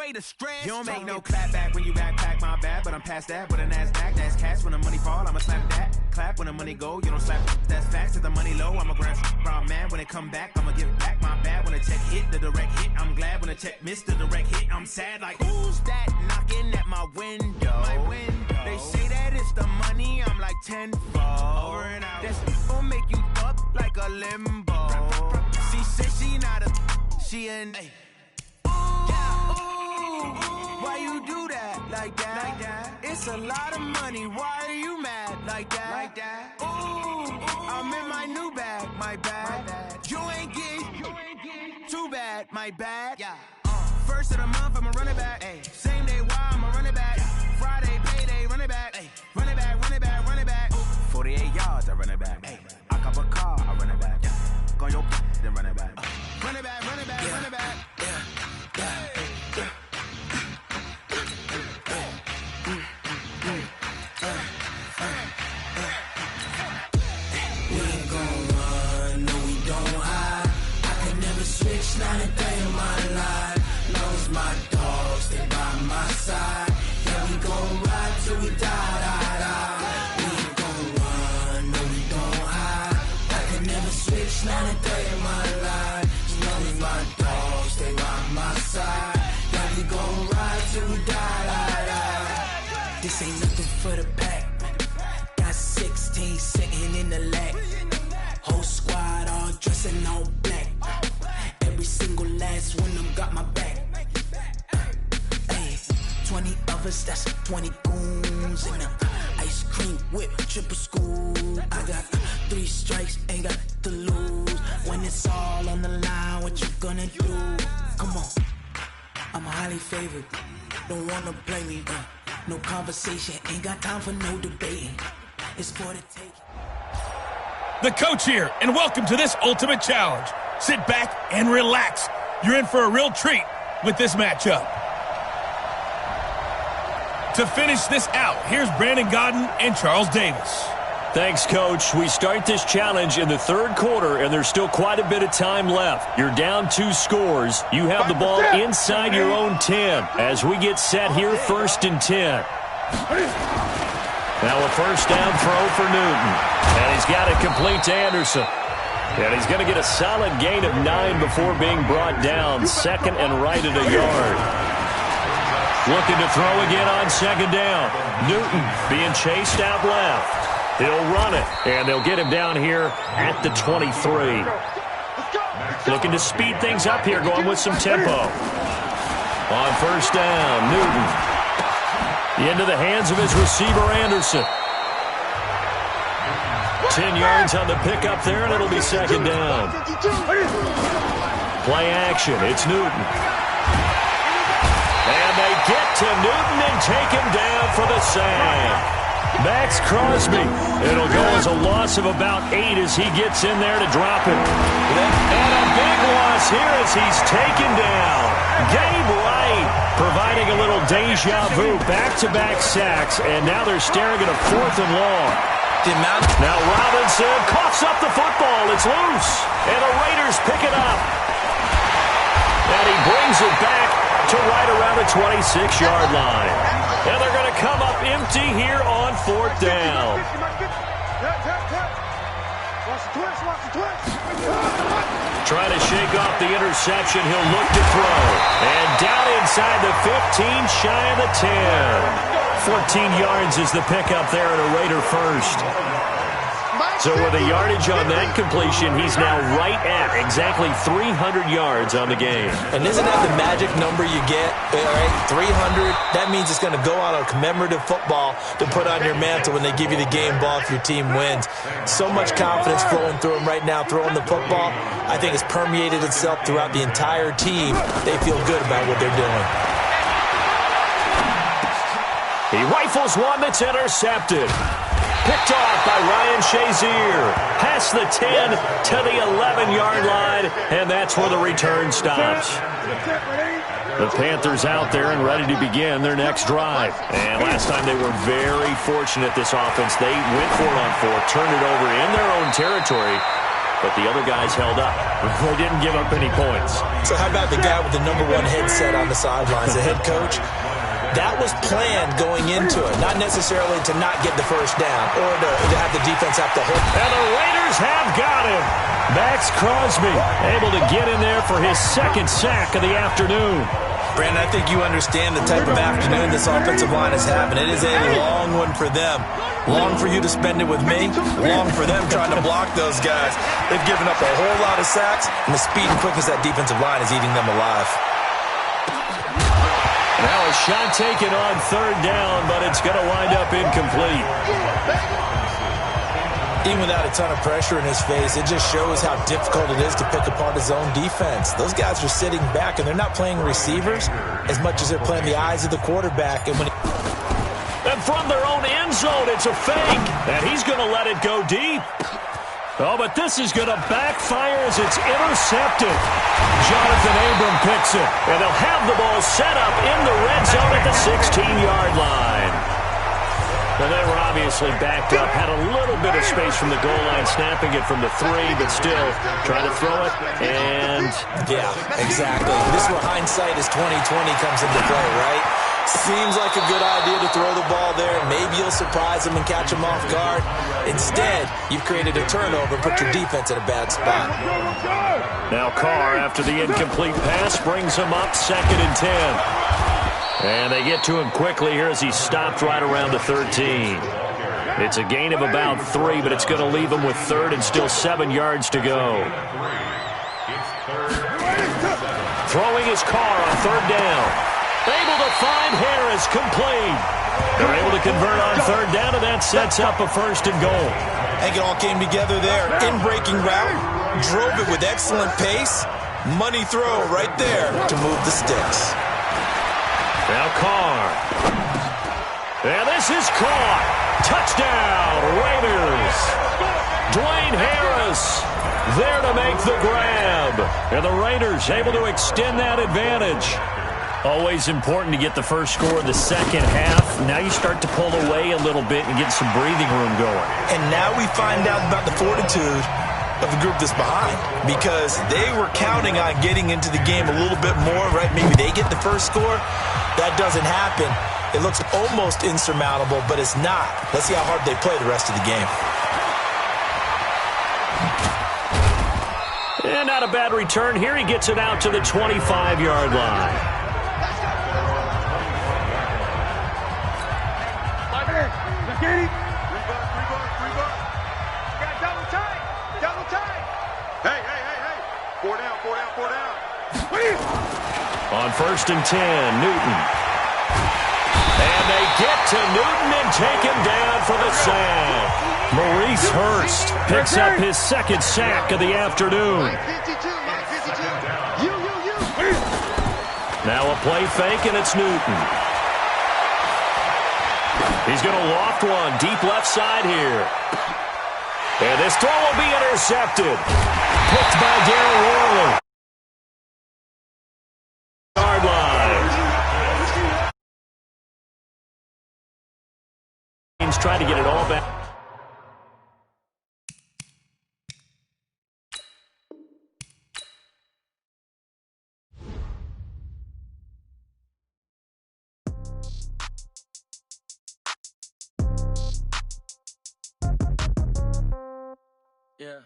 away the stress. You don't make no clap back when you backpack, my bad. But I'm past that with a NASDAQ, that's cash. When the money fall, I'ma slap that. Clap when the money go, you don't slap. That's facts. If the money low, I'ma grab brown man. When it come back, I'ma give back my bad. When the check hit, the direct hit, I'm glad. When the check missed the direct hit, I'm sad. Like, who's that knocking at my window? They say that it's the money, I'm like tenfold. Over and out. That's gon' make you up like a limbo. She said she not a, she an. Why you do that like that? It's a lot of money. Why are you mad like that? Ooh, I'm in my new bag, my bad. You ain't getting too bad, my bad. Yeah. First of the month, I'ma run it back. Ay. Same day, why I'ma run it back. Friday, payday, run it back. Ay. Run it back, run it back, run it back. 48 yards, I run it back. Ay. I cop a car, I run it back. Go on your then run it back. Run it back, run it back, run it back. Switch, not a day in my life. Knows my dogs, stay by my side. Yeah, we gon' ride till we die. We ain't gon' run, no, we don't hide. I can never switch, not a day in my life. Knows my dogs, stay by my side. Yeah, we gon' ride till we die. This ain't nothing for the pack. Got 16 sitting in the lag. Whole squad all dressing all black. Every single last one of them got my back. Hey, 20 of us, that's 20 goons. And ice cream whip, triple scoop. I got 3 strikes, ain't got to lose. When it's all on the line, what you gonna do? Come on, I'm highly favored. Don't wanna play me, no conversation, ain't got time for no debating. It's for the taking. The coach here, and welcome to this ultimate challenge. Sit back and relax. You're in for a real treat with this matchup. To finish this out, here's Brandon Godden and Charles Davis. Thanks, Coach. We start this challenge in the third quarter, and there's still quite a bit of time left. You're down 2 scores. You have the ball inside your own 10 as we get set here, 1st and 10. Now a first down throw for Newton. And he's got it complete to Anderson. And he's going to get a solid gain of 9 before being brought down. 2nd and right at a yard. Looking to throw again on 2nd down. Newton being chased out left. He'll run it. And they'll get him down here at the 23. Looking to speed things up here, going with some tempo. On first down, Newton. Into the hands of his receiver, Anderson. 10 yards on the pickup there, and it'll be 2nd down. Play action. It's Newton. And they get to Newton and take him down for the sack. Max Crosby. It'll go as a loss of about 8 as he gets in there to drop it. And a big loss here as he's taken down. Gabe Wright providing a little deja vu. Back-to-back sacks, and now they're staring at a 4th and long. Now Robinson coughs up the football. It's loose. And the Raiders pick it up. And he brings it back to right around the 26-yard line. And they're going to come up empty here on 4th down. Trying to shake off the interception. He'll look to throw. And down inside the 15, shy of the 10. 14 yards is the pickup there at a Raider first. So with a yardage on that completion, he's now right at exactly 300 yards on the game. And isn't that the magic number you get? All right, 300. That means it's going to go out on commemorative football to put on your mantle when they give you the game ball if your team wins. So much confidence flowing through him right now, throwing the football. I think it's permeated itself throughout the entire team. They feel good about what they're doing. He rifles one that's intercepted. Picked off by Ryan Shazier. Past the 10 to the 11-yard line, and that's where the return stops. The Panthers out there and ready to begin their next drive. And last time they were very fortunate, this offense. They went for it on 4th, turned it over in their own territory, but the other guys held up. They didn't give up any points. So how about the guy with the #1 headset on the sidelines, the head coach? That was planned going into it, not necessarily to not get the first down or to have the defense have to hold. And the Raiders have got him. Max Crosby able to get in there for his second sack of the afternoon. Brandon, I think you understand the type of afternoon this offensive line is having. It is a long one for them. Long for you to spend it with me. Long for them trying to block those guys. They've given up a whole lot of sacks, and the speed and quickness of that defensive line is eating them alive. Now a shot taken on third down, but it's going to wind up incomplete. Even without a ton of pressure in his face, it just shows how difficult it is to pick apart his own defense. Those guys are sitting back, and they're not playing receivers as much as they're playing the eyes of the quarterback. And from their own end zone, it's a fake, and he's going to let it go deep. Oh, but this is going to backfire as it's intercepted. Jonathan Abram picks it, and they'll have the ball set up in the red zone at the 16-yard line. And they were obviously backed up, had a little bit of space from the goal line, snapping it from the 3, but still trying to throw it, and... Yeah, exactly. This is where hindsight is 20/20 comes into play, right? Seems like a good idea to throw the ball there. Maybe you'll surprise them and catch them off guard. Instead, you've created a turnover and put your defense in a bad spot. Now Carr, after the incomplete pass, brings him up 2nd and 10. And they get to him quickly here as he stopped right around the 13. It's a gain of about 3, but it's going to leave him with 3rd and still 7 yards to go. Throwing his Carr on 3rd down. Able to find Harris, complete. They're able to convert on 3rd down, and that sets up a 1st and goal. I think it all came together there. In-breaking route, drove it with excellent pace. Money throw right there to move the sticks. Now Carr. And this is caught. Touchdown, Raiders. Dwayne Harris there to make the grab. And the Raiders able to extend that advantage. Always important to get the first score in the second half. Now you start to pull away a little bit and get some breathing room going. And now we find out about the fortitude of the group that's behind, because they were counting on getting into the game a little bit more, right? Maybe they get the first score. That doesn't happen. It looks almost insurmountable, but it's not. Let's see how hard they play the rest of the game. And not a bad return here. He gets it out to the 25-yard line. On 1st and 10, Newton. And they get to Newton and take him down for the sack. Maurice Hurst picks up his 2nd sack of the afternoon. Now a play fake, and it's Newton. He's going to loft one deep left side here. And this throw will be intercepted. Picked by Darren Worley. Trying to get it all back. Yeah.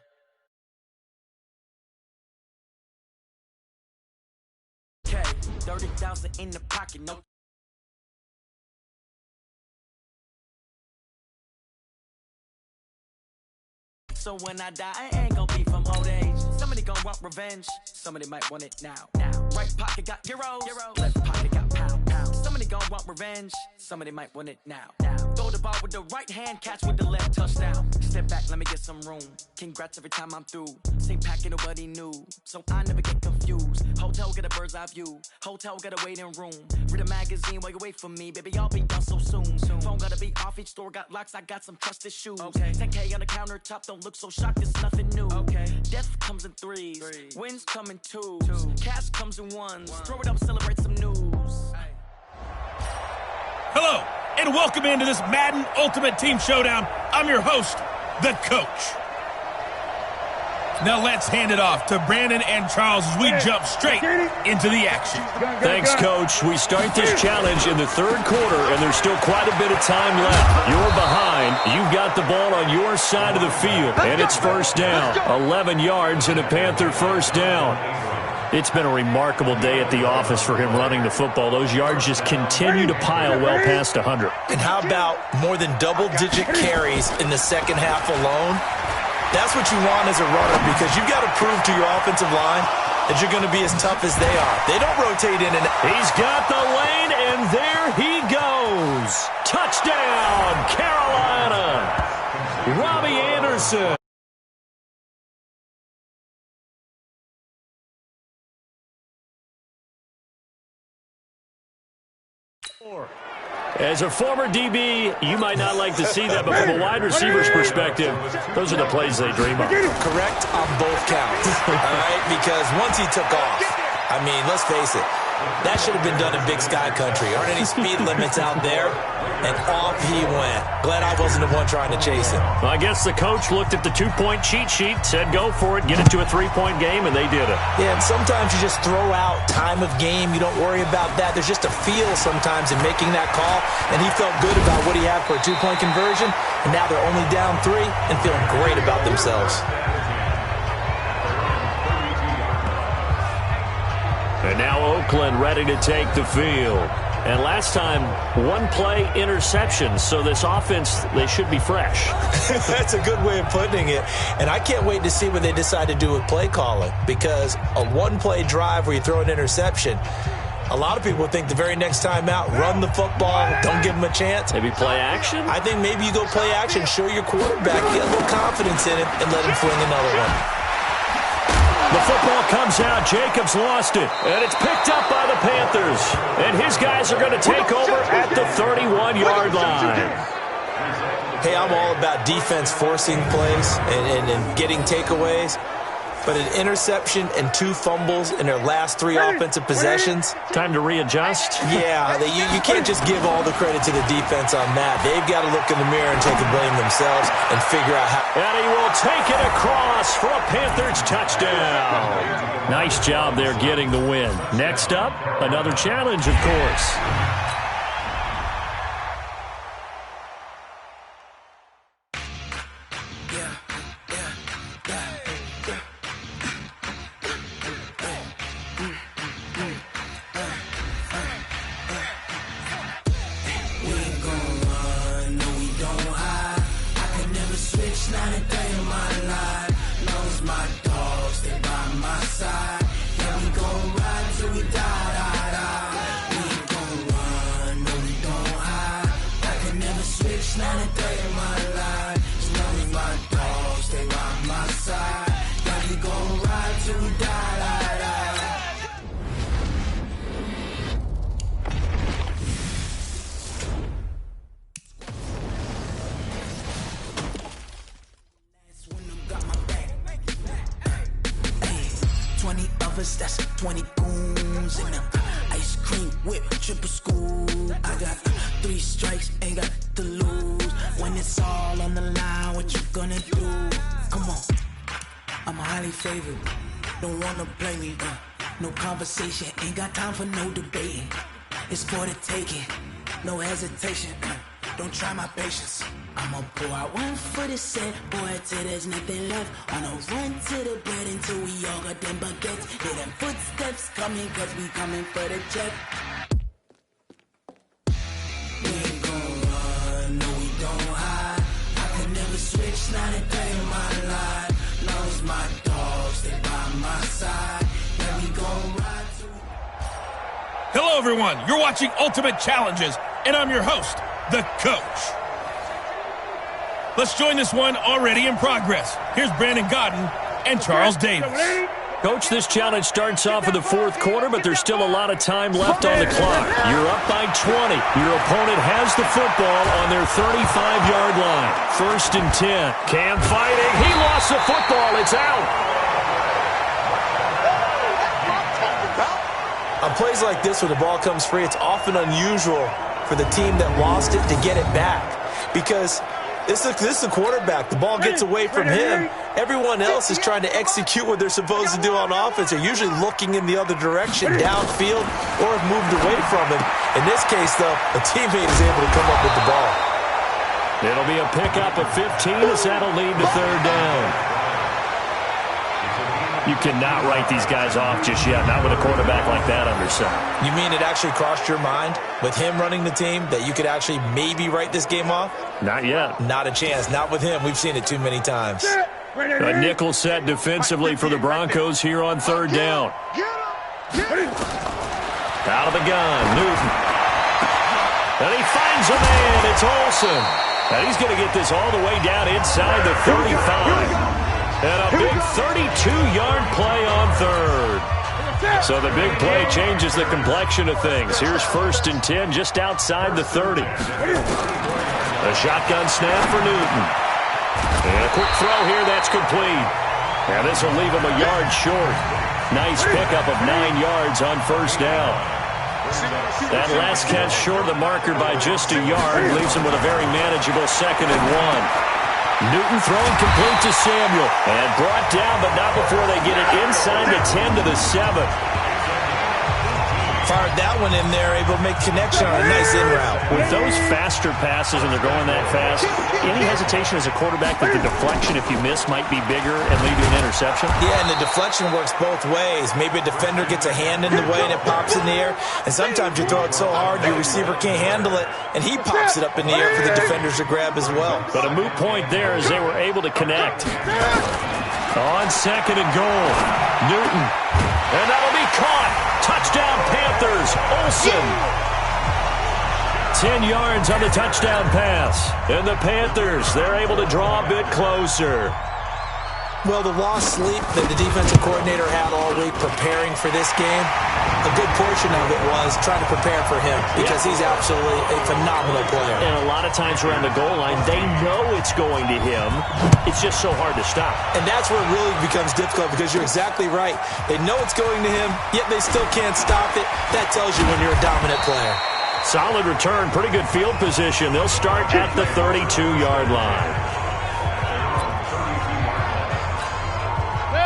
Okay, 30,000 in the pocket, no. So when I die, I ain't gon' be from old age. Somebody gon' want revenge. Somebody might want it now. Right pocket got euros. Left pocket got pound. Somebody gon' want revenge. Somebody might want it now. Throw the ball with the right hand, catch with the left, touchdown. Step back, let me get some room. Congrats every time I'm through. Same packet, nobody knew, so I never get confused. Hotel get a bird's eye view. Hotel got a waiting room. Read a magazine while you wait for me, baby. I'll be done so soon. Phone gotta be off. Each store got locks. I got some trusted shoes. 10K on the countertop. Don't look so shocked. It's nothing new. Death comes in threes. Wins come in twos. Cash comes in ones. Throw it up, celebrate some news. Hello, and welcome into this Madden Ultimate Team Showdown. I'm your host, The Coach. Now let's hand it off to Brandon and Charles as we jump straight into the action. Thanks, Coach. We start this challenge in the third quarter, and there's still quite a bit of time left. You're behind. You've got the ball on your side of the field, and it's first down. 11 yards and a Panther first down. It's been a remarkable day at the office for him running the football. Those yards just continue to pile well past 100. And how about more than double-digit carries in the second half alone? That's what you want as a runner, because you've got to prove to your offensive line that you're going to be as tough as they are. They don't rotate in and out. He's got the lane, and there he goes. Touchdown, Carolina. Robbie Anderson. As a former DB, you might not like to see that, but from a wide receiver's perspective, those are the plays they dream of. Correct on both counts, all right? Because once he took off, I mean, let's face it, that should have been done in Big Sky Country. Aren't any speed limits out there? And off he went. Glad I wasn't the one trying to chase him. Well, I guess the coach looked at the two-point cheat sheet, said go for it, get it to a three-point game, and they did it. Yeah, and sometimes you just throw out time of game. You don't worry about that. There's just a feel sometimes in making that call, and he felt good about what he had for a two-point conversion, and now they're only down 3 and feeling great about themselves. And now Oakland ready to take the field. And last time, one play interception. So this offense, they should be fresh. That's a good way of putting it. And I can't wait to see what they decide to do with play calling. Because a one-play drive where you throw an interception, a lot of people think the very next time out, run the football, don't give them a chance. Maybe play action? I think maybe you go play action, show your quarterback, get a little confidence in it, and let him fling another one. The football comes out. Jacobs lost it. And it's picked up by the Panthers. And his guys are going to take over at the 31-yard line. Hey, I'm all about defense forcing plays and getting takeaways. But an interception and 2 fumbles in their last 3 offensive possessions. Time to readjust? Yeah, you can't just give all the credit to the defense on that. They've got to look in the mirror and take the blame themselves and figure out how. And he will take it across for a Panthers touchdown. Nice job there getting the win. Next up, another challenge, of course. That's 20 goons in them. Ice cream whip, triple scoop. I got 3 strikes, ain't got to lose. When it's all on the line, what you gonna do? Come on, I'm highly favored. Don't wanna play me, no conversation, ain't got time for no debating. It's for the taking, no hesitation. Don't try my patience. I'ma pour out one for the set, boy, till there's nothing left. On a run to the bread until we all got them baguettes. Hear them footsteps coming, cause we coming for the check. We ain't gon' run, no we don't hide. I could never switch, not a day in my life. Long as my dogs, they by my side. Yeah, we gon' ride till we... Hello, everyone. You're watching Ultimate Challenges, and I'm your host, the Coach. Let's join this one already in progress. Here's Brandon Godden and Charles Davis. Coach, this challenge starts off in the fourth quarter, but there's still a lot of time left on the clock. You're up by 20. Your opponent has the football on their 35-yard line. 1st and 10. Cam fighting. He lost the football. It's out. On plays like this where the ball comes free, it's often unusual for the team that lost it to get it back. Because This is a quarterback. The ball gets away from him. Everyone else is trying to execute what they're supposed to do on offense. They're usually looking in the other direction, downfield, or have moved away from him. In this case, though, a teammate is able to come up with the ball. It'll be a pickup of 15 as that'll lead to third down. You cannot write these guys off just yet, not with a quarterback like that under center. You mean it actually crossed your mind with him running the team that you could actually maybe write this game off? Not yet. Not a chance. Not with him. We've seen it too many times. A nickel set defensively for the Broncos here on third down. Out of the gun, Newton. And he finds a man. It's Olsen. And he's going to get this all the way down inside the 35. And a big 32-yard play on third. So the big play changes the complexion of things. Here's 1st and 10 just outside the 30. A shotgun snap for Newton. And a quick throw here, that's complete. And this will leave him a yard short. Nice pickup of 9 yards on 1st down. That last catch short of the marker by just a yard leaves him with a very manageable 2nd and 1. Newton throwing complete to Samuel. And brought down, but not before they get it inside the 10 to the 7. Fired that one in there, able to make connection on a nice in route. With those faster passes and they're going that fast, any hesitation as a quarterback that the deflection, if you miss, might be bigger and lead to an interception? Yeah, and the deflection works both ways. Maybe a defender gets a hand in the way and it pops in the air. And sometimes you throw it so hard your receiver can't handle it, and he pops it up in the air for the defenders to grab as well. But a moot point there as they were able to connect. On 2nd and goal, Newton. And that'll be caught. Touchdown Panthers, Olsen. 10 yards on the touchdown pass. And the Panthers, they're able to draw a bit closer. Well, the lost sleep that the defensive coordinator had all week preparing for this game, a good portion of it was trying to prepare for him because he's absolutely a phenomenal player. And a lot of times around the goal line, they know it's going to him. It's just so hard to stop. And that's where it really becomes difficult because you're exactly right. They know it's going to him, yet they still can't stop it. That tells you when you're a dominant player. Solid return, pretty good field position. They'll start at the 32-yard line.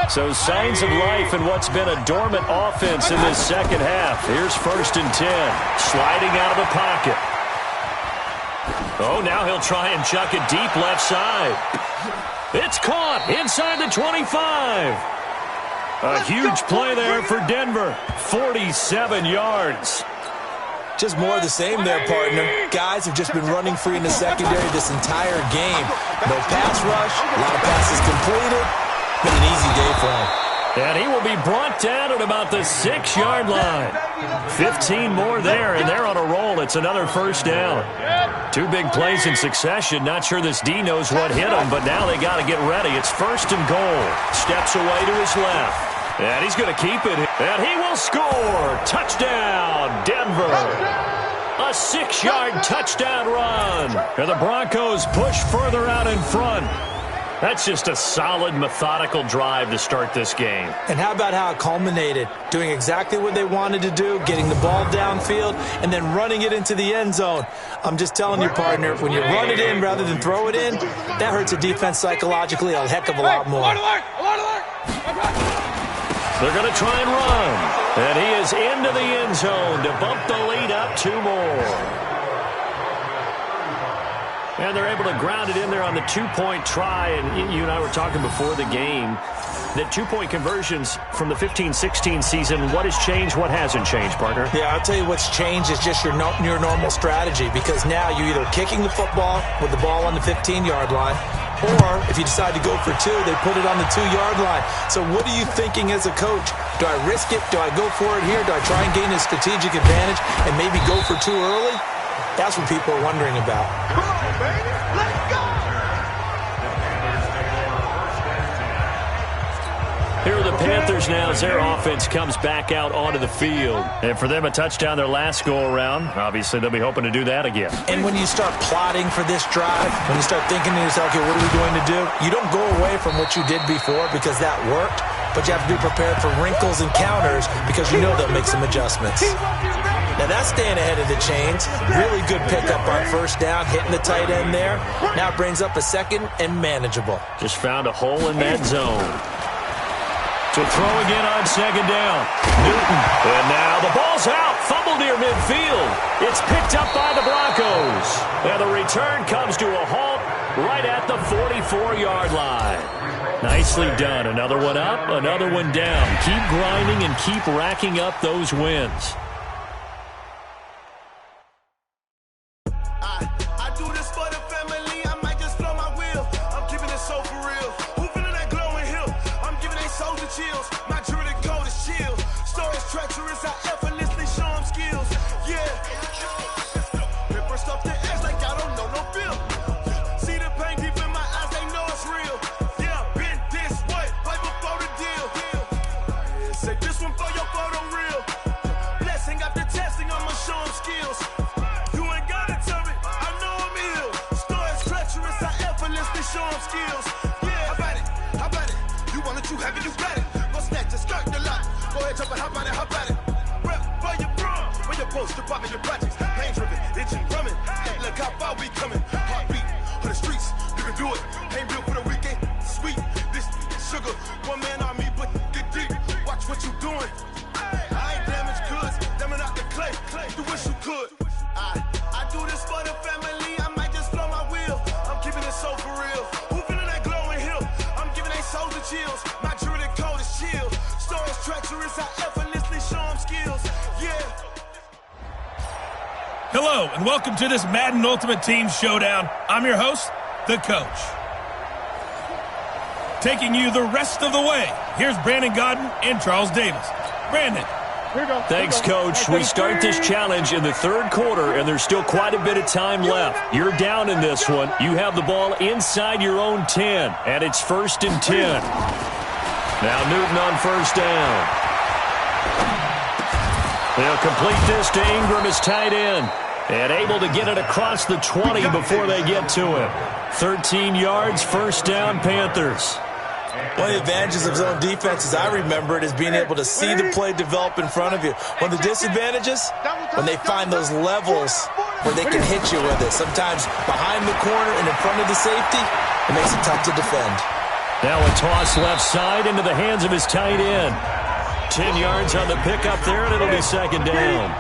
So signs of life in what's been a dormant offense in this second half. Here's 1st and 10. Sliding out of the pocket. Oh, now he'll try and chuck it deep left side. It's caught inside the 25. A huge play there for Denver. 47 yards. Just more of the same there, partner. Guys have just been running free in the secondary this entire game. No pass rush, a lot of passes completed. Been an easy day for him. And he will be brought down at about the 6-yard line. 15 more there, and they're on a roll. It's another 1st down. 2 big plays in succession. Not sure this D knows what hit him, but now they got to get ready. It's 1st and goal. Steps away to his left. And he's going to keep it. And he will score. Touchdown, Denver. A 6-yard touchdown run. And the Broncos push further out in front. That's just a solid, methodical drive to start this game. And how about how it culminated? Doing exactly what they wanted to do, getting the ball downfield, and then running it into the end zone. I'm just telling you, partner, when you run it in rather than throw it in, that hurts a defense psychologically a heck of a lot more. They're going to try and run. And he is into the end zone to bump the lead up 2 more. And they're able to ground it in there on the 2-point try. And you and I were talking before the game that 2-point conversions from the 15-16 season, what has changed, what hasn't changed, partner? Yeah, I'll tell you what's changed is just your normal strategy, because now you're either kicking the football with the ball on the 15-yard line, or if you decide to go for 2, they put it on the 2-yard line. So what are you thinking as a coach? Do I risk it? Do I go for it here? Do I try and gain a strategic advantage and maybe go for 2 early? That's what people are wondering about. Come on, baby. Let's go. Here are the Panthers now as their offense comes back out onto the field. And for them, a touchdown their last go-around. Obviously, they'll be hoping to do that again. And when you start plotting for this drive, when you start thinking to yourself, okay, what are we going to do? You don't go away from what you did before because that worked. but you have to be prepared for wrinkles and counters because you know they'll make some adjustments. Now that's staying ahead of the chains. Really good pickup on first down, hitting the tight end there. Now it brings up a second and manageable. Just found a hole in that zone. To throw again on second down. Newton. And now the ball's out. Fumble near midfield. It's picked up by the Broncos. And the return comes to a halt right at the 44-yard line. Nicely done. Another one up, another one down. Keep grinding and keep racking up those wins. I do this for the family. I might just blow my wheel. I'm keeping it so for real. Who feeling that glowing hill? I'm giving they soldier chills. My jewelry code is chill. Stories treacherous. I effortlessly show them skills. Yeah. Paper stuff the edge like I don't know no feel. See the pain deep in my eyes. They know it's real. Yeah, been this way before the deal. Say this one for your photo real. Blessing after testing. I'ma show them skills. Show them skills. Yeah, how about it? You want it, you have it, you got it. Go snatch it, skirt the lot. Go ahead, jump it, how about it? Rep for your bro. When you're supposed to pop in your projects. Pain driven, itching, drumming. Hey, look how far we coming. Heartbeat on the streets, you can do it. Ain't built for the weekend. Sweet, this sugar. One man army, but get deep. Watch what you doing. I ain't damaged goods, damn out the clay. You wish you could. I do this for the family. I might just blow my wheel. I'm keeping it so for real. Who feeling that glowing hill? I'm giving they soldier chills. My jewelry code is chill. Stories treacherous. I effortlessly show them skills. Yeah. Hello, and welcome to this Madden Ultimate Team Showdown. I'm your host, the Coach. Taking you the rest of the way, here's Brandon Godden and Charles Davis. Brandon. Thanks, Coach. We start this challenge in the third quarter, and there's still quite a bit of time left. You're down in this one. You have the ball inside your own 10, and it's 1st and 10. Now Newton on first down. They'll complete this to Ingram as tight end, and able to get it across the 20 before they get to him. 13 yards, first down, Panthers. One of the advantages of zone defense, as I remember it, is being able to see the play develop in front of you. One of the disadvantages, when they find those levels where they can hit you with it. Sometimes behind the corner and in front of the safety, it makes it tough to defend. Now a toss left side into the hands of his tight end. 10 yards on the pickup there, and it'll be second down.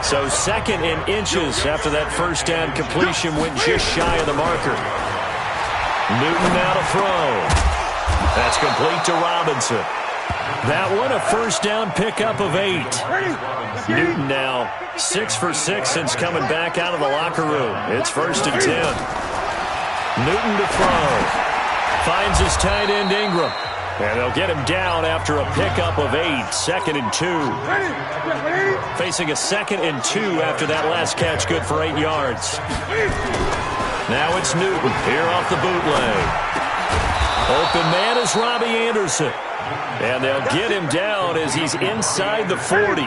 So second in inches after that first down completion went just shy of the marker. Newton now to throw. That's complete to Robinson. That one, a first down pickup of 8. Newton now 6 for 6 since coming back out of the locker room. It's 1st and 10. Newton to throw. Finds his tight end Ingram. And they'll get him down after a pickup of 8. 2nd and 2. Facing a 2nd and 2 after that last catch, good for 8 yards. Now it's Newton here off the bootleg. Open man is Robbie Anderson. And they'll get him down as he's inside the 40.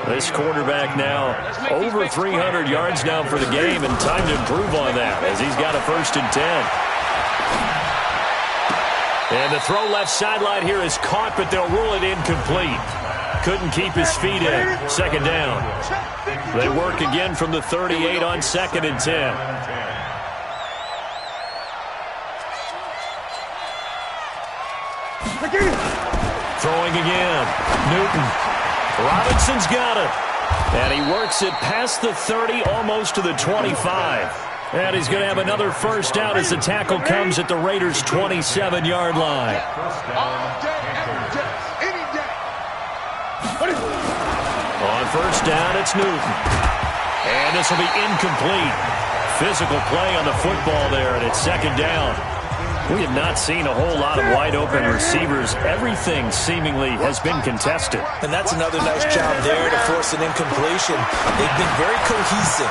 This quarterback now over 300 yards now for the game, and time to improve on that as he's got a 1st and 10. And the throw left sideline here is caught, but they'll rule it incomplete. Couldn't keep his feet in. 2nd down. They work again from the 38 on 2nd and 10. Throwing again. Newton. Robinson's got it. And he works it past the 30, almost to the 25. And he's going to have another first down as the tackle comes at the Raiders' 27-yard line. On first down, it's Newton. And this will be incomplete. Physical play on the football there, and it's 2nd down. We have not seen a whole lot of wide-open receivers. Everything seemingly has been contested. And that's another nice job there to force an incompletion. They've been very cohesive,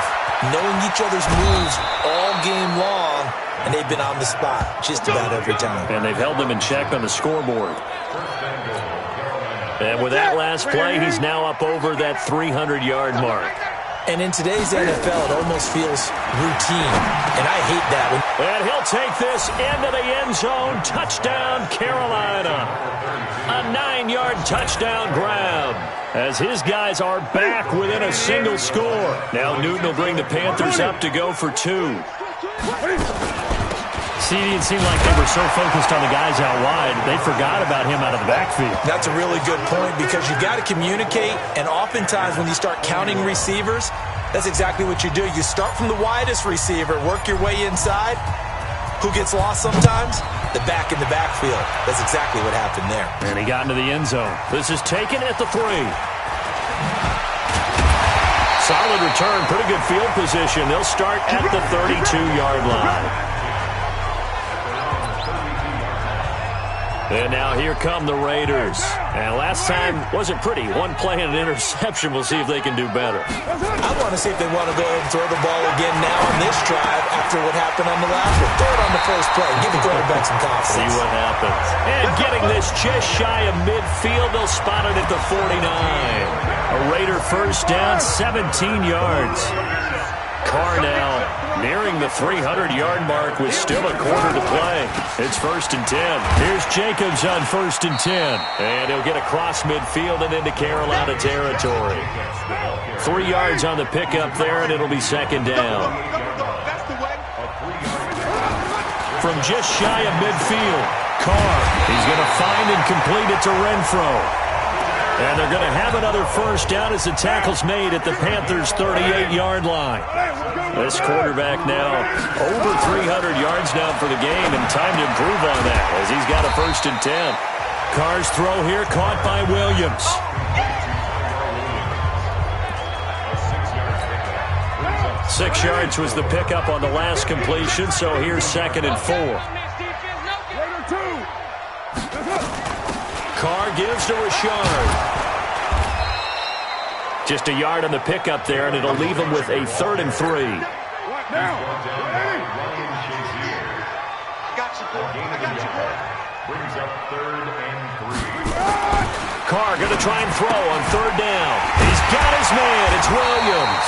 knowing each other's moves all game long, and they've been on the spot just about every time. And they've held them in check on the scoreboard. And with that last play, he's now up over that 300-yard mark. And in today's NFL, it almost feels routine. And I hate that. And he'll take this into the end zone. Touchdown, Carolina. A 9-yard touchdown grab as his guys are back within a single score. Now Newton will bring the Panthers up to go for 2. See, it seemed like they were so focused on the guys out wide, they forgot about him out of the backfield. That's a really good point because you got to communicate, and oftentimes when you start counting receivers, that's exactly what you do. You start from the widest receiver, work your way inside. Who gets lost sometimes? The back in the backfield. That's exactly what happened there. And he got into the end zone. This is taken at the 3. Solid return, pretty good field position. They'll start at the 32-yard line. And now here come the Raiders. And last time wasn't pretty. One play and an interception. We'll see if they can do better. I want to see if they want to go ahead and throw the ball again now on this drive after what happened on the last one. Throw it on the first play. Give the quarterback some confidence. See what happens. And getting this just shy of midfield. They'll spot it at the 49. A Raider first down, 17 yards. Carr now nearing the 300-yard mark with still a quarter to play. It's 1st and 10. Here's Jacobs on 1st and 10. And he'll get across midfield and into Carolina territory. 3 yards on the pickup there, and it'll be 2nd down. From just shy of midfield, Carr. He's going to find and complete it to Renfro. And they're going to have another first down as the tackle's made at the Panthers' 38-yard line. This quarterback now over 300 yards now for the game, and time to improve on that as he's got a 1st and 10. Carr's throw here caught by Williams. 6 yards was the pickup on the last completion, so here's 2nd and 4. Carr gives to Rashard. Just a yard on the pickup there, and it'll leave him with a 3rd and 3. Carr going to try and throw on 3rd down. He's got his man. It's Williams.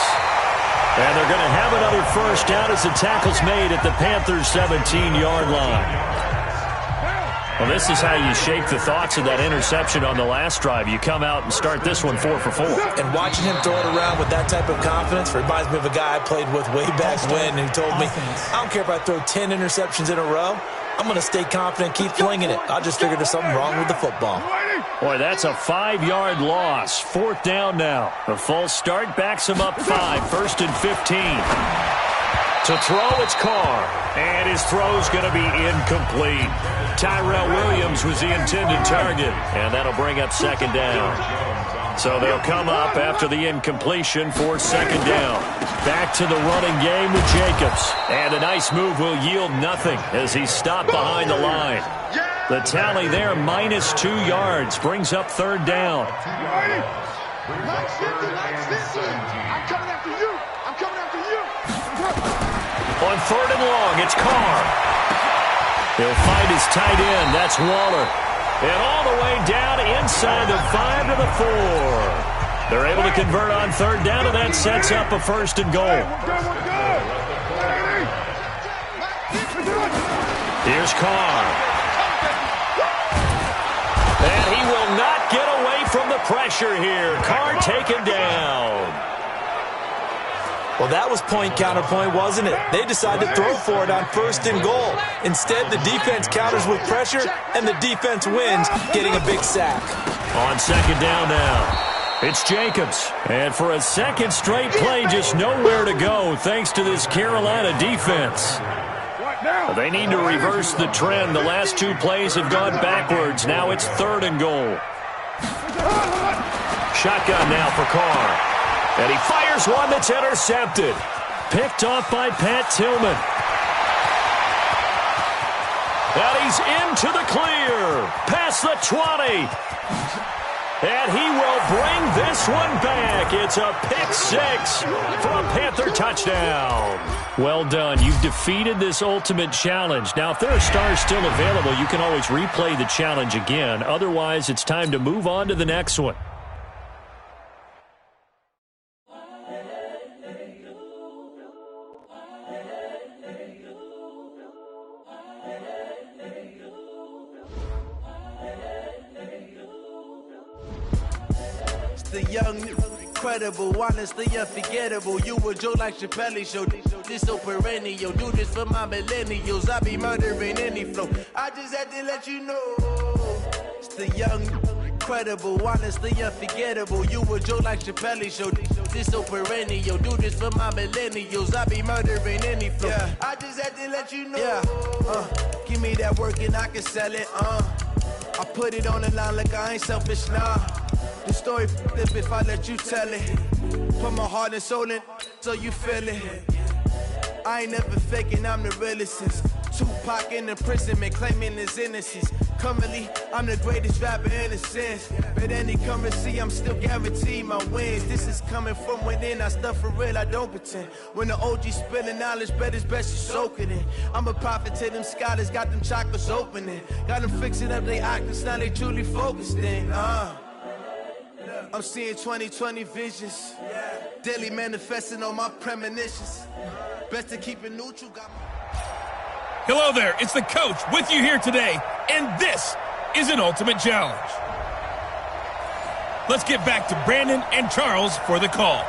And they're going to have another first down as the tackle's made at the Panthers' 17-yard line. Well, this is how you shake the thoughts of that interception on the last drive. You come out and start this one 4 for 4. And watching him throw it around with that type of confidence reminds me of a guy I played with way back when who told me, I don't care if I throw 10 interceptions in a row. I'm going to stay confident, keep flinging it. I just figured there's something wrong with the football. Boy, that's a 5-yard loss. 4th down now. The false start backs him up 5. 1st and 15. To throw, it's Carr. And his throw's going to be incomplete. Tyrell Williams was the intended target. And that'll bring up 2nd down. So they'll come up after the incompletion for 2nd down. Back to the running game with Jacobs. And a nice move will yield nothing as he's stopped behind the line. The tally there, -2 yards, brings up 3rd down. On 3rd and long, it's Carr. He'll find his tight end. That's Waller. And all the way down inside the 5 to the 4. They're able to convert on 3rd down, and that sets up a 1st and goal. Here's Carr. And he will not get away from the pressure here. Carr taken down. Well, that was point counterpoint, wasn't it? They decided to throw for it on 1st and goal. Instead, the defense counters with pressure, and the defense wins, getting a big sack. On 2nd down now, it's Jacobs. And for a 2nd straight play, just nowhere to go thanks to this Carolina defense. They need to reverse the trend. The last 2 plays have gone backwards. Now it's 3rd and goal. Shotgun now for Carr. And he fires one that's intercepted. Picked off by Pat Tillman. And he's into the clear. Past the 20. And he will bring this one back. It's a pick 6 for a Panther touchdown. Well done. You've defeated this ultimate challenge. Now, if there are stars still available, you can always replay the challenge again. Otherwise, it's time to move on to the next one. the young, incredible, honestly unforgettable. You a Joe like Chappelle show. This so perennial. Do this for my millennials. I be murdering any flow. I just had to let you know. It's the young, incredible, honestly unforgettable. You a Joe like Chappelle show. This so perennial. Do this for my millennials. I be murdering any flow. Yeah. I just had to let you know. Yeah. Give me that work and I can sell it. I put it on the line like I ain't selfish, nah. The story flip if I let you tell it. Put my heart and soul in so you feel it. I ain't never faking, I'm the realest since Tupac in imprisonment, claiming his innocence. Currently, I'm the greatest rapper in a sense. But any currency, I'm still guaranteed my wins. This is coming from within, I stuff for real, I don't pretend. When the OG spilling knowledge, bet it's best you soak it in. I'm a prophet to them scholars, got them chakras opening. Got them fixing up they octaves, now they truly focused in. I'm seeing 2020 visions. Daily manifesting on my premonitions. Best to keep it neutral, got my... Hello there, it's the coach with you here today, and this is an Ultimate Challenge. Let's get back to Brandon and Charles for the call.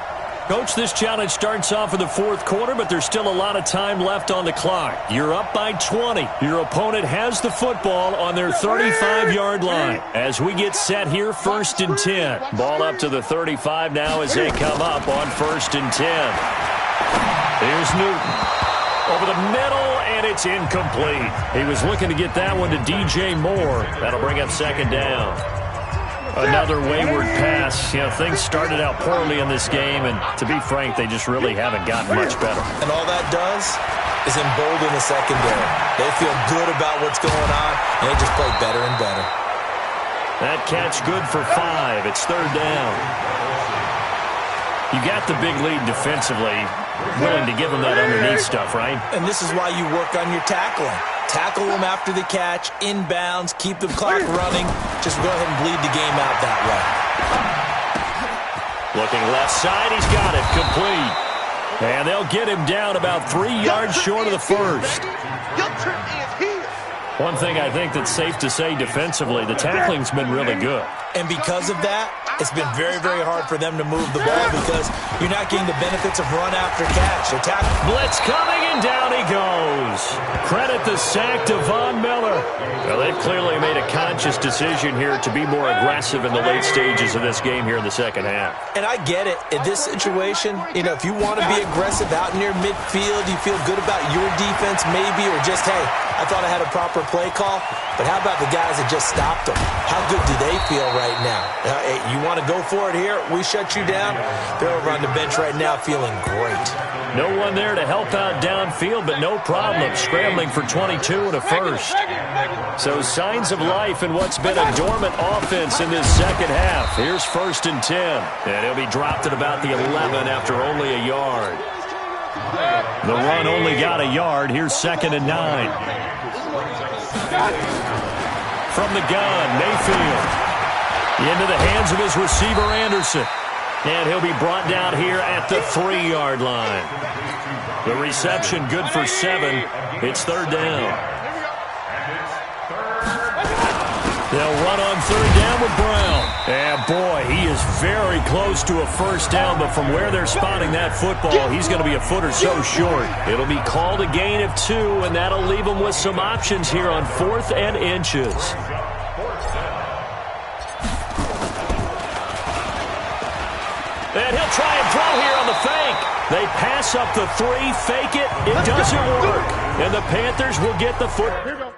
Coach, this challenge starts off in the fourth quarter, but there's still a lot of time left on the clock. You're up by 20. Your opponent has the football on their 35-yard line. As we get set here, 1st and 10. Ball up to the 35 now as they come up on 1st and 10. Here's Newton. Over the middle, and it's incomplete. He was looking to get that one to DJ Moore. That'll bring up 2nd down. Another wayward pass. You know, things started out poorly in this game, and to be frank, they just really haven't gotten much better. And all that does is embolden the secondary. They feel good about what's going on, and they just play better and better. That catch good for 5. It's 3rd down. You got the big lead defensively, willing to give them that underneath stuff, right? And this is why you work on your tackling. Tackle them after the catch, inbounds, keep the clock running. Just go ahead and bleed the game out that way. Looking left side, he's got it, complete. And they'll get him down about 3 yards short of the first. One thing I think that's safe to say defensively, the tackling's been really good. And because of that, it's been very, very hard for them to move the ball because you're not getting the benefits of run after catch. Blitz coming, and down he goes. Credit the sack to Von Miller. Well, they've clearly made a conscious decision here to be more aggressive in the late stages of this game here in the second half. And I get it. In this situation, you know, if you want to be aggressive out near midfield, you feel good about your defense maybe, or just, hey, I thought I had a proper play call, but how about the guys that just stopped them? How good do they feel right now? Hey, you want to go for it here? We shut you down. They're over on the bench right now feeling great. No one there to help out downfield, but no problem scrambling for 22 and a first. So signs of life in what's been a dormant offense in this second half. Here's 1st and 10, and he'll be dropped at about the 11 after only a yard. The run only got a yard. Here's 2nd and 9. From the gun, Mayfield. Into the hands of his receiver, Anderson. And he'll be brought down here at the 3-yard line. The reception good for 7. It's 3rd down. They'll run on 3rd down with Brown. And boy, he is very close to a first down, but from where they're spotting that football, he's going to be a foot or so short. It'll be called a gain of 2, and that'll leave him with some options here on 4th and inches. And he'll try and throw here on the fake. They pass up the 3, fake it. It doesn't work. And the Panthers will get the foot. Here we go.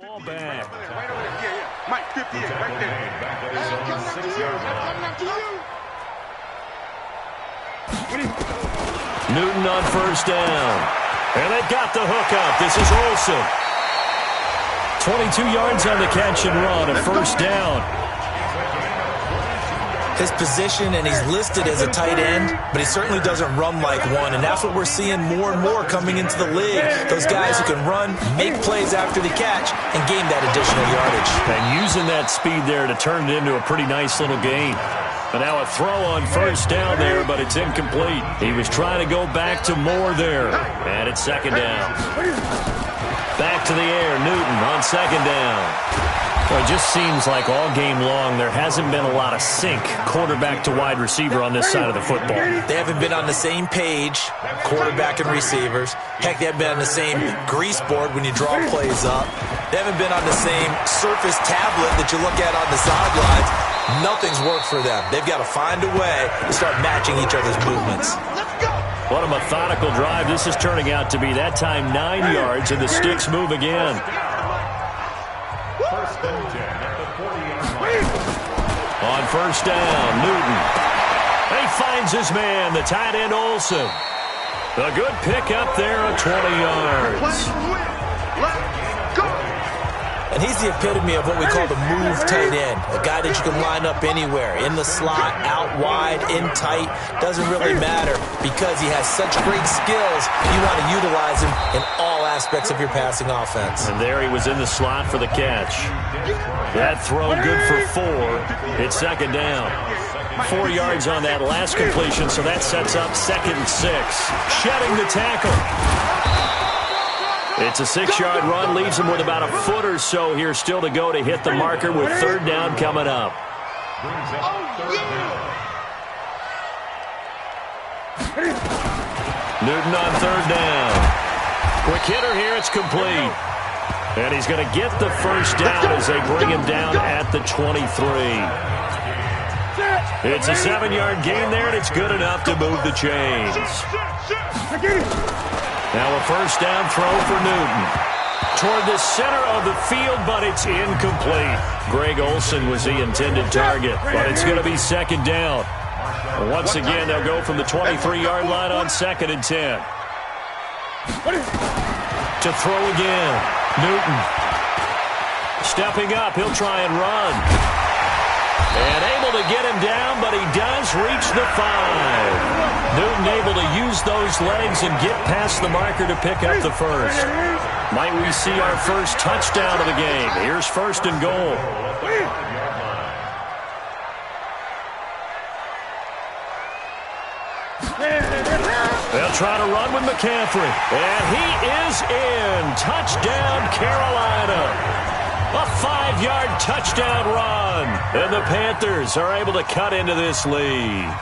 Ball back. Right over there. Yeah. Mike, 58, right there. Newton on 1st down. And they got the hook up. This is Olsen. 22 yards on the catch and run, a first down. His position, and he's listed as a tight end, but he certainly doesn't run like one, and that's what we're seeing more and more coming into the league. Those guys who can run, make plays after the catch, and gain that additional yardage. And using that speed there to turn it into a pretty nice little gain. But now a throw on first down there, but it's incomplete. He was trying to go back to Moore there, and it's 2nd down. Back to the air, Newton on second down. Well, it just seems like all game long there hasn't been a lot of sync quarterback to wide receiver on this side of the football. They haven't been on the same page, quarterback and receivers. Heck, they haven't been on the same grease board when you draw plays up. They haven't been on the same surface tablet that you look at on the sidelines. Nothing's worked for them. They've got to find a way to start matching each other's movements. What a methodical drive this is turning out to be. That time 9 yards, and the sticks move again. On first down, Newton. He finds his man, the tight end Olsen. A good pick up there of 20 yards. And he's the epitome of what we call the move tight end. A guy that you can line up anywhere. In the slot, out wide, in tight. Doesn't really matter because he has such great skills. You want to utilize him in all aspects of your passing offense. And there he was in the slot for the catch. That throw good for 4. It's second down. 4 yards on that last completion, so that sets up 2nd and 6. Shedding the tackle. It's a 6-yard run, leaves him with about a foot or so here still to go to hit the marker with third down coming up. Newton on third down. Quick hitter here, it's complete. And he's going to get the first down as they bring him down at the 23. It's a 7-yard gain there, and it's good enough to move the chains. Now a first down throw for Newton. Toward the center of the field, but it's incomplete. Greg Olsen was the intended target, but it's going to be second down. Once again, they'll go from the 23-yard line on 2nd and 10. To throw again. Newton. Stepping up, he'll try and run. And able to get him down, but he does reach the 5. Newton able to use those legs and get past the marker to pick up the first. Might we see our first touchdown of the game? Here's 1st and goal. They'll try to run with McCaffrey. And he is in. Touchdown, Carolina. A 5-yard touchdown run. And the Panthers are able to cut into this lead.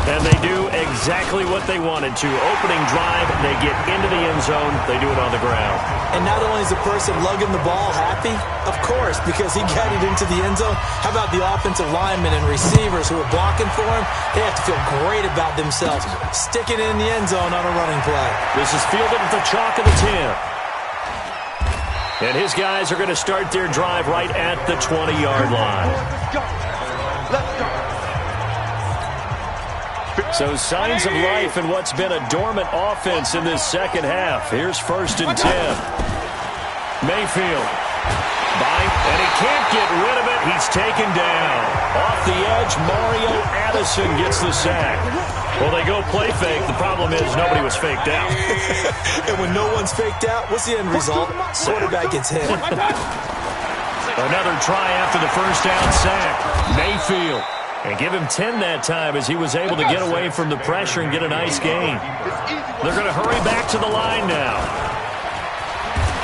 And they do exactly what they wanted to. Opening drive, they get into the end zone. They do it on the ground. And not only is the person lugging the ball happy, of course, because he got it into the end zone. How about the offensive linemen and receivers who are blocking for him? They have to feel great about themselves. Sticking it in the end zone on a running play. This is fielded at the chalk of the 10. And his guys are going to start their drive right at the 20-yard line. So signs of life in what's been a dormant offense in this second half. Here's 1st and 10. Mayfield. And he can't get rid of it. He's taken down. Off the edge, Mario Addison gets the sack. Well, they go play fake. The problem is nobody was faked out. And when no one's faked out, what's the end result? Quarterback gets hit. Another try after the first down sack. Mayfield. And give him 10 that time as he was able to get away from the pressure and get a nice gain. They're going to hurry back to the line now.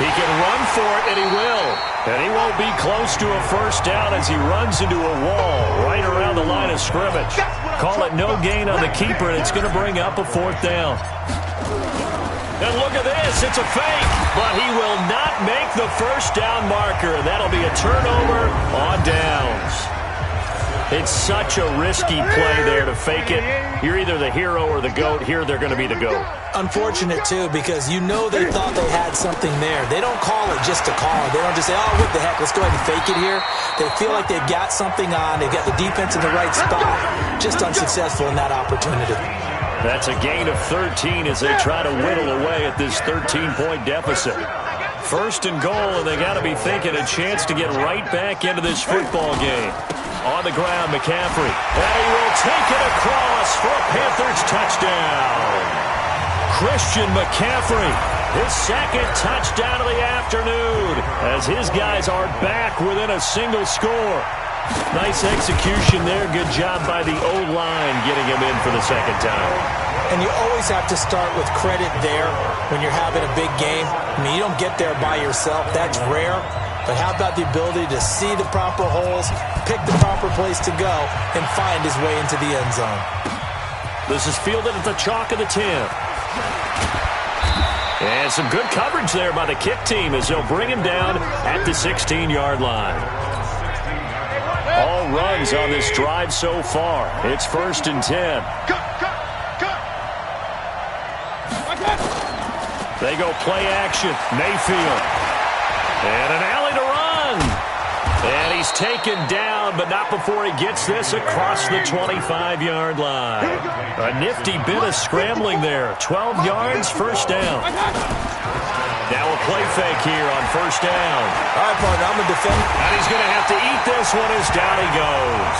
He can run for it, and he will. And he won't be close to a first down as he runs into a wall right around the line of scrimmage. Call it no gain on the keeper, and it's going to bring up a 4th down. And look at this. It's a fake, but he will not make the first down marker. That'll be a turnover on downs. It's such a risky play there to fake it. You're either the hero or the GOAT. Here they're going to be the GOAT. Unfortunate, too, because you know they thought they had something there. They don't call it just to call it. They don't just say, oh, what the heck, let's go ahead and fake it here. They feel like they've got something on. They've got the defense in the right spot. Just unsuccessful in that opportunity. That's a gain of 13 as they try to whittle away at this 13-point deficit. 1st and goal, and they got to be thinking a chance to get right back into this football game. On the ground, McCaffrey. And he will take it across for a Panthers touchdown. Christian McCaffrey, his 2nd touchdown of the afternoon, as his guys are back within a single score. Nice execution there. Good job by the O-line getting him in for the second time. And you always have to start with credit there when you're having a big game. I mean, you don't get there by yourself. That's rare. But how about the ability to see the proper holes, pick the proper place to go, and find his way into the end zone? This is fielded at the chalk of the 10. And some good coverage there by the kick team as they'll bring him down at the 16-yard line. All runs on this drive so far. It's 1st and 10. They go play action. Mayfield. And an alley to run. And he's taken down, but not before he gets this across the 25-yard line. A nifty bit of scrambling there. 12 yards, first down. Now a play fake here on first down. All right, partner, I'm a defender. And he's going to have to eat this one as down he goes.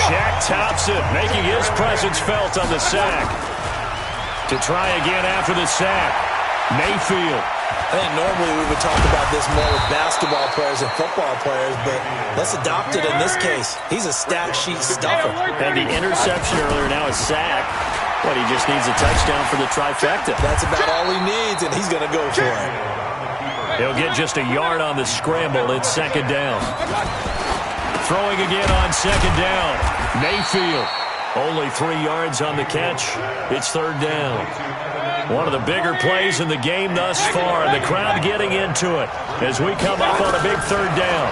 Shaq Thompson making his presence felt on the sack. To try again after the sack. Mayfield. I think normally we would talk about this more with basketball players and football players, but let's adopt it in this case. He's a stat sheet stuffer. And the interception earlier, now a sack. But he just needs a touchdown for the trifecta. That's about all he needs, and he's going to go for it. He'll get just a yard on the scramble. It's second down. Throwing again on second down. Mayfield. Only 3 yards on the catch. It's third down. One of the bigger plays in the game thus far, and the crowd getting into it as we come up on a big third down.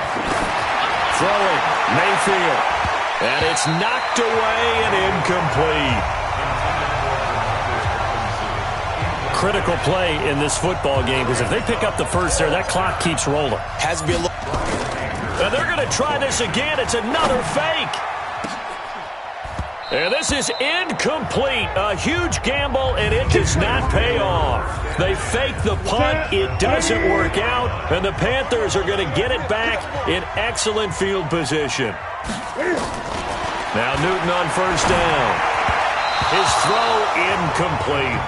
Throwing, Mayfield. And it's knocked away and incomplete. Critical play in this football game, because if they pick up the first there, that clock keeps rolling. Has to be a little... And they're going to try this again. It's another fake. And this is incomplete. A huge gamble, and it does not pay off. They fake the punt. It doesn't work out, and the Panthers are going to get it back in excellent field position. Now Newton on first down. His throw incomplete.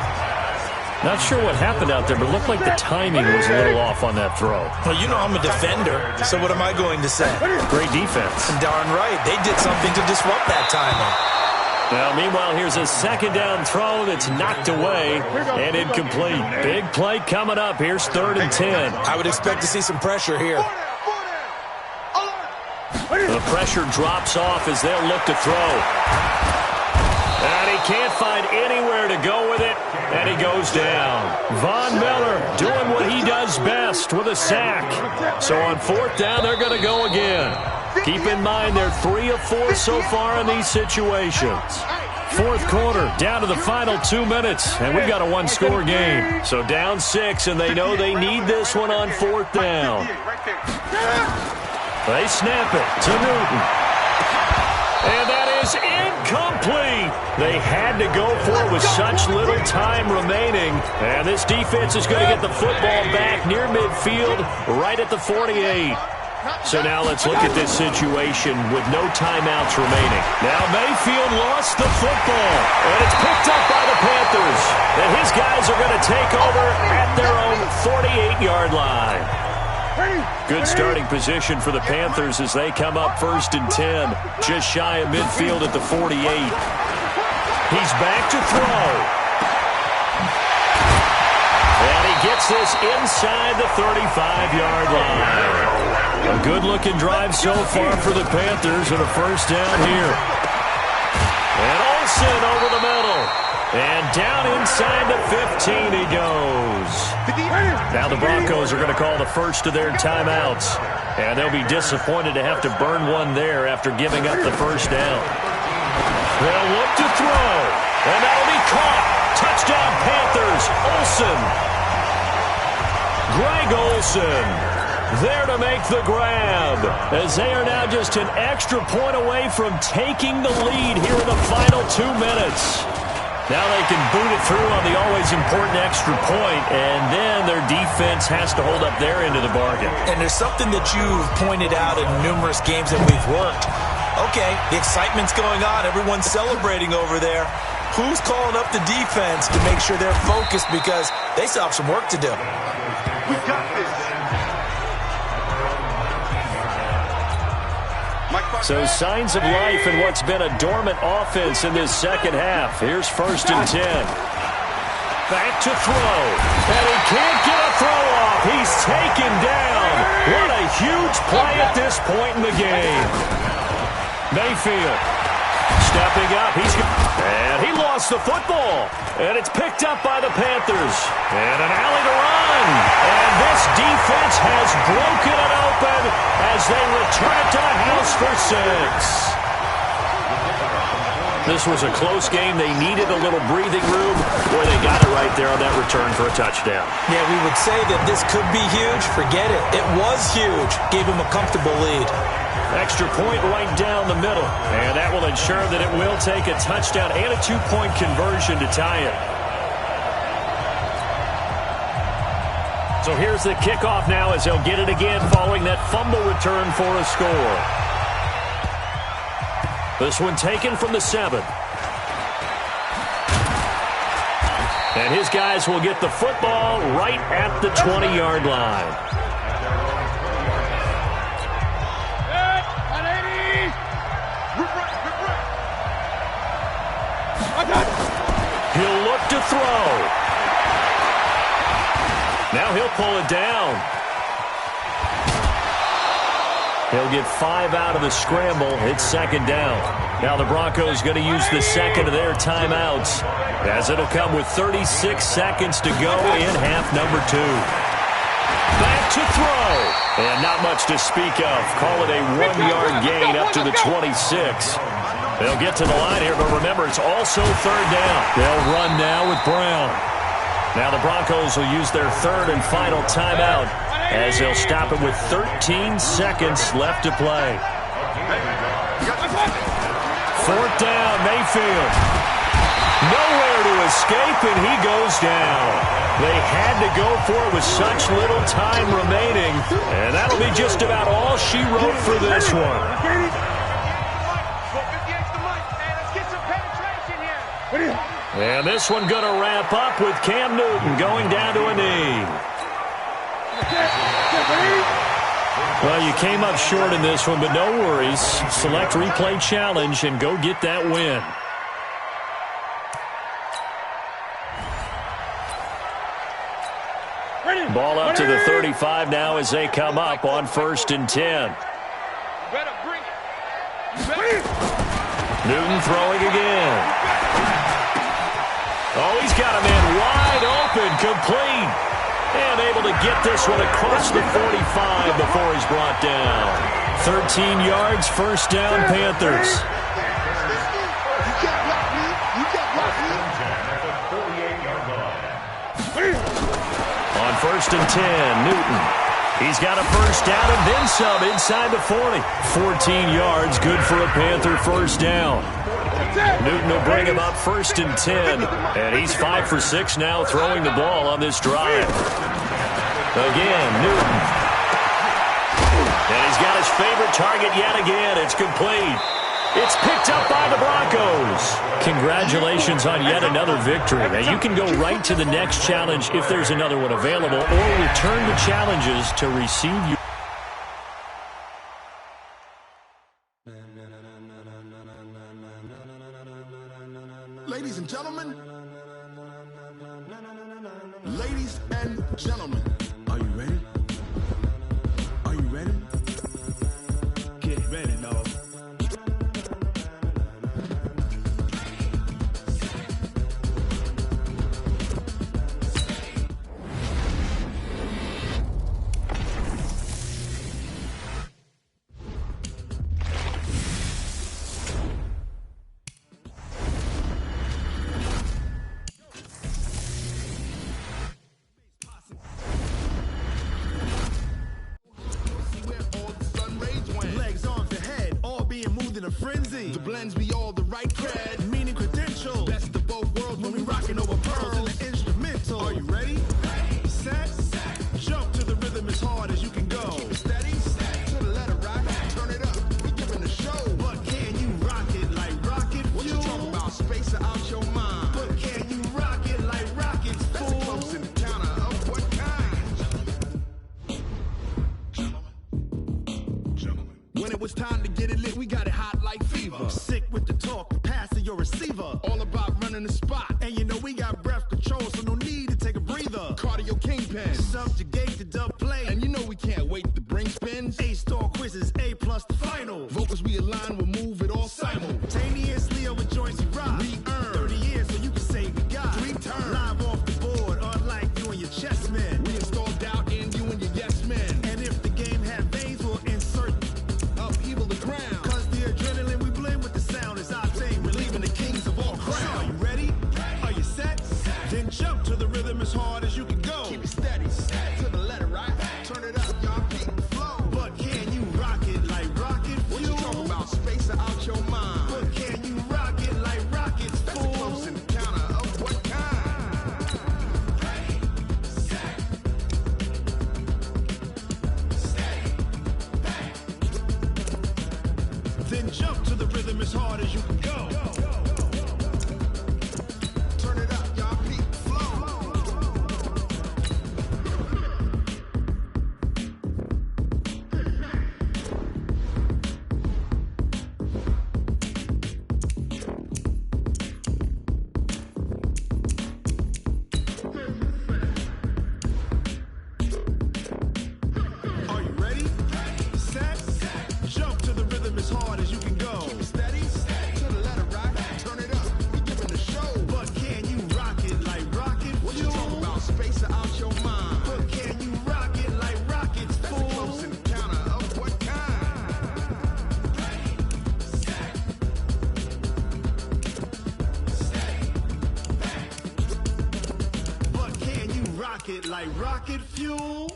Not sure what happened out there, but it looked like the timing was a little off on that throw. Well, you know I'm a defender, so what am I going to say? Great defense. Darn right. They did something to disrupt that timing. Now, meanwhile, here's a second down throw that's knocked away and incomplete. Big play coming up. Here's 3rd and 10. I would expect to see some pressure here. The pressure drops off as they'll look to throw. And he can't find anywhere to go with it, and he goes down. Von Miller doing what he does best with a sack. So on 4th down, they're going to go again. Keep in mind, they're 3 of 4 so far in these situations. 4th quarter, down to the final 2 minutes, and we've got a one-score game. So down 6, and they know they need this one on 4th down. They snap it to Newton. And that is incomplete. They had to go for it with such little time remaining. And this defense is going to get the football back near midfield, right at the 48. So now let's look at this situation with no timeouts remaining. Now Mayfield lost the football, and it's picked up by the Panthers. And his guys are going to take over at their own 48-yard line. Good starting position for the Panthers as they come up 1st and 10, just shy of midfield at the 48. He's back to throw. And he gets this inside the 35-yard line. A good-looking drive so far for the Panthers and a first down here. And Olsen over the middle. And down inside the 15 he goes. Now the Broncos are going to call the first of their timeouts. And they'll be disappointed to have to burn one there after giving up the first down. They'll look to throw. And that'll be caught. Touchdown Panthers. Olsen. Greg Olsen there to make the grab, as they are now just an extra point away from taking the lead here in the final 2 minutes. Now they can boot it through on the always important extra point, and then their defense has to hold up their end of the bargain. And there's something that you've pointed out in numerous games that we've worked. Okay, the excitement's going on. Everyone's celebrating over there. Who's calling up the defense to make sure they're focused, because they still have some work to do? We got this. Mike So signs of life in what's been a dormant offense in this second half. Here's 1st and 10. Back to throw. And he can't get a throw off. He's taken down. What a huge play at this point in the game. Mayfield stepping up. And he lost the football. And it's picked up by the Panthers. And an alley to run. And this defense has broken it open as they return it to the house for 6. This was a close game. They needed a little breathing room. Boy, they got it right there on that return for a touchdown. Yeah, we would say that this could be huge. Forget it. It was huge. Gave him a comfortable lead. Extra point right down the middle. And that will ensure that it will take a touchdown and a 2-point conversion to tie it. So here's the kickoff now as they'll get it again following that fumble return for a score. This one taken from the 7. And his guys will get the football right at the 20-yard line. He'll look to throw. Now he'll pull it down. He'll get 5 out of the scramble. It's 2nd down. Now the Broncos going to use the second of their timeouts as it'll come with 36 seconds to go in half number 2. Back to throw. And not much to speak of. Call it a 1-yard gain up to the 26. They'll get to the line here, but remember, it's also 3rd down. They'll run now with Brown. Now the Broncos will use their 3rd and final timeout as they'll stop it with 13 seconds left to play. 4th down, Mayfield. Nowhere to escape, and he goes down. They had to go for it with such little time remaining, and that'll be just about all she wrote for this one. And this one going to wrap up with Cam Newton going down to a knee. Well, you came up short in this one, but no worries. Select replay challenge and go get that win. Ball up to the 35 now as they come up on 1st and 10. Newton throwing again. Oh, he's got a man wide open, complete. And able to get this one across the 45 before he's brought down. 13 yards, 1st down, Panthers. On 1st and 10, Newton. He's got a 1st down and then some inside the 40. 14 yards, good for a Panther 1st down. Newton will bring him up 1st and 10. And he's 5 for 6 now throwing the ball on this drive. Again, Newton. And he's got his favorite target yet again. It's complete. It's picked up by the Broncos. Congratulations on yet another victory. Now you can go right to the next challenge if there's another one available, or return the challenges to receive you. Ladies and gentlemen, are you ready? Are you ready? Get ready, dog. Now it's time to get it lit, we got it hot like fever. Sick with the talk, passing your receiver. All about running the spot. And you know we got breath control, so no need to take a breather. Cardio kingpin. Subjugate the dub play. And you know we can't wait to bring spins. A-star quizzes, A+ the final. Vocals we align, we'll move it all simultaneously over joints we rock. We earn 30 years so you can say we got 3 turns. Live off the board, unlike you and your chess men. We install doubt in you and your yes men. And if the game had veins, we'll insert upheaval the ground. Cause the adrenaline we blend with the sound is our thing. We're leaving the kings of all crowns. Are you ready? Are you set? Then jump to the rhythm as hard as you can go. Keep it steady, to the letter, right? Turn it up, y'all, keep the flow. But can you rock it like rocket fuel? What you talking about? Space out your mind. But can you rock it like rockets, That's fool? a close encounter of what kind? Ready, set, steady, back. Then jump to the rhythm as hard as you can go. Turn it up, y'all, keep the flow. Are you ready? Set, jump to the rhythm as hard as you can go. Keep it steady, to the letter, right? Turn it up, we giving the show. But can you rock it like rocket What you fuel? talking about? Space out your mind. But can you rock it like rockets, That's a fool? close encounter of what kind? But can you rock it like rocket fuel?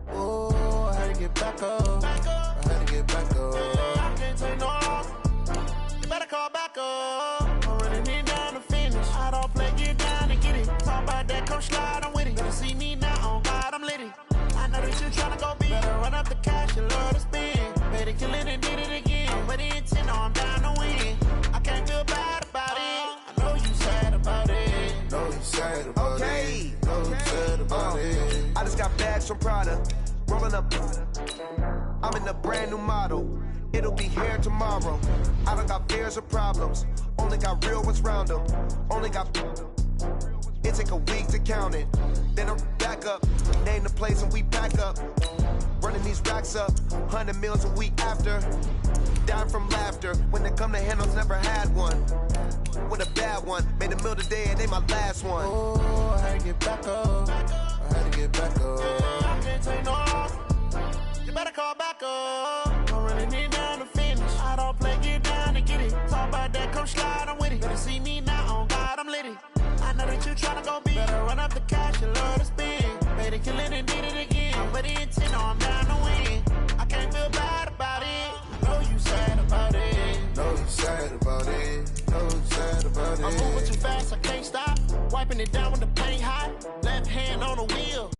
Oh, I had to get back up. I had to get back up. I can't take no loss. You better call back up. I'm running it down to finish. I don't play, get down and get it. Talk about that, come slide, I'm with it. Better see me now, on God, I'm litty. I know that you tryna go big. Better run up the cash, you love to spend. Better kill it and did it again. But intent, no, I'm down to win. I can't feel bad about it. I know you sad about it. No, you sad about Okay. it. No, you sad about it. I just got bags from Prada, rolling up. I'm in a brand new model. It'll be here tomorrow. I don't got fears or problems. Only got real ones round them. Only got. It take a week to count it. Then I'm back up. Name the place and we back up. Running these racks up. 100 meals a week after. Dying from laughter. When they come to handles, never had one. With a bad one. Made a meal today and they my last one. Oh, I had to get back up. I had to get back up. I can't take no loss. You better call back up. I'm running it down to finish. I don't play, get down and get it. Talk about that, come slide, I'm with it. Better see me now, on God, I'm litty. I know that you tryna go big. Better run up the cash, you love to spend. Better kill it and did it again. But the intent, no, I'm down to win. I can't feel bad about it. I know you sad about it. No, you sad about it. No, you sad about it. I'm moving too fast, I can't stop. Wiping it down when the paint hot. Left hand on the wheel.